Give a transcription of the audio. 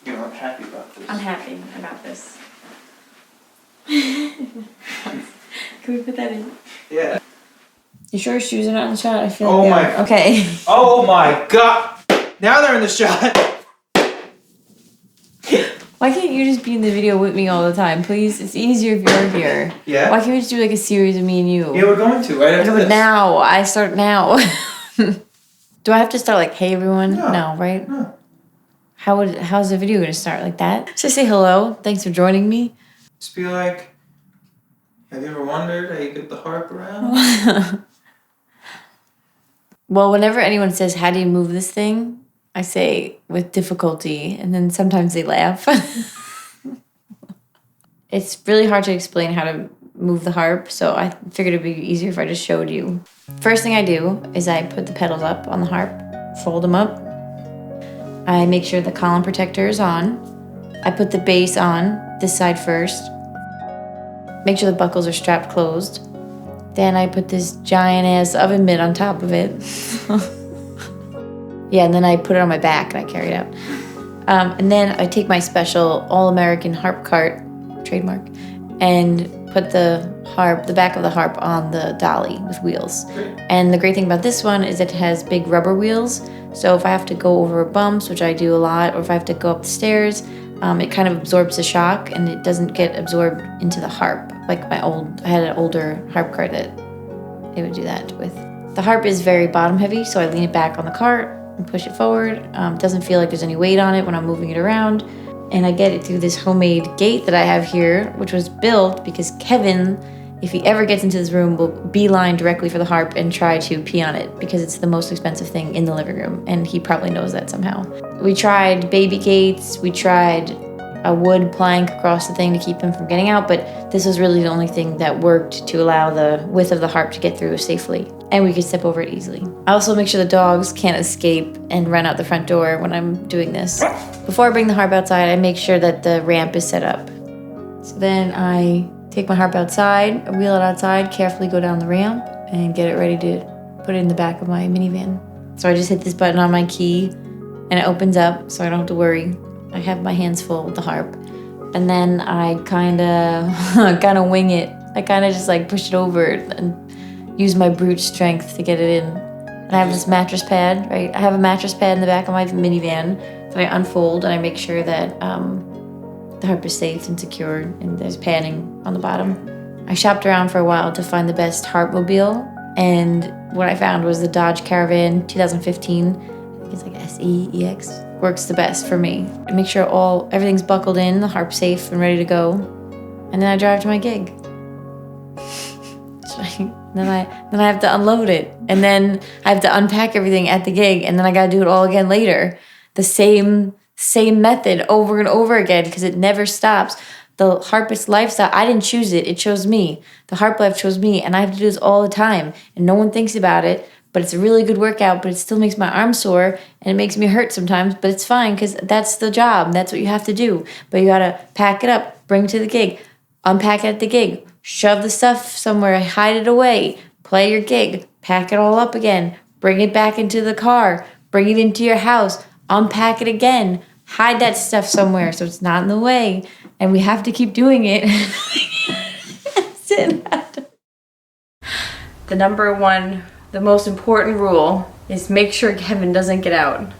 You're not happy about this. I'm happy about this. Can we put that in? Yeah. You sure shoes are not in the shot? I feel like they are. Okay. Oh my god! Now they're in the shot! Why can't you just be in the video with me all the time, please? It's easier if you're here. Yeah? Why can't we just do like a series of me and you? Yeah, we're going to, right after this. Now. I start now. Do I have to start like, hey everyone? No, right? No. How's the video gonna start? Like that? Should I say hello? Thanks for joining me? Just be like, have you ever wondered how you get the harp around? Well, whenever anyone says, how do you move this thing? I say, with difficulty, and then sometimes they laugh. It's really hard to explain how to move the harp, so I figured it'd be easier if I just showed you. First thing I do is I put the pedals up on the harp, fold them up. I make sure the column protector is on. I put the bass on this side first. Make sure the buckles are strapped closed. Then I put this giant ass oven mitt on top of it. Yeah, and then I put it on my back and I carry it out. And then I take my special all-American harp cart, trademark, and put the back of the harp on the dolly with wheels. And the great thing about this one is it has big rubber wheels. So if I have to go over bumps, which I do a lot, or if I have to go up the stairs, it kind of absorbs the shock and it doesn't get absorbed into the harp. Like I had an older harp cart that it would do that with. The harp is very bottom heavy, so I lean it back on the cart and push it forward. It doesn't feel like there's any weight on it when I'm moving it around. And I get it through this homemade gate that I have here, which was built because Kevin, if he ever gets into this room, will beeline directly for the harp and try to pee on it because it's the most expensive thing in the living room, and he probably knows that somehow. We tried baby gates, we tried a wood plank across the thing to keep him from getting out, but this was really the only thing that worked to allow the width of the harp to get through safely, and we could step over it easily. I also make sure the dogs can't escape and run out the front door when I'm doing this. Before I bring the harp outside, I make sure that the ramp is set up. So then I take my harp outside, wheel it outside, carefully go down the ramp, and get it ready to put it in the back of my minivan. So I just hit this button on my key, and it opens up, so I don't have to worry. I have my hands full with the harp. And then I kind of wing it. I kind of just like push it over and use my brute strength to get it in. And I have this mattress pad, right? I have a mattress pad in the back of my minivan that I unfold, and I make sure that the harp is safe and secure, and there's padding on the bottom. I shopped around for a while to find the best harpmobile, and what I found was the Dodge Caravan 2015. I think it's like SEEX. Works the best for me. I make sure everything's buckled in, the harp's safe and ready to go, and then I drive to my gig. Then I have to unload it, and then I have to unpack everything at the gig, and then I gotta do it all again later. The same method over and over again because it never stops. The Harpist lifestyle, I didn't choose it, it chose me. The harp life chose me, and I have to do this all the time, and no one thinks about it. But it's a really good workout, but it still makes my arm sore, and it makes me hurt sometimes, but it's fine because that's the job. That's what you have to do. But you gotta pack it up, bring it to the gig, unpack it at the gig, shove the stuff somewhere, hide it away, play your gig, pack it all up again, bring it back into the car, bring it into your house, unpack it again, hide that stuff somewhere so it's not in the way, and we have to keep doing it. The most important rule is make sure Kevin doesn't get out.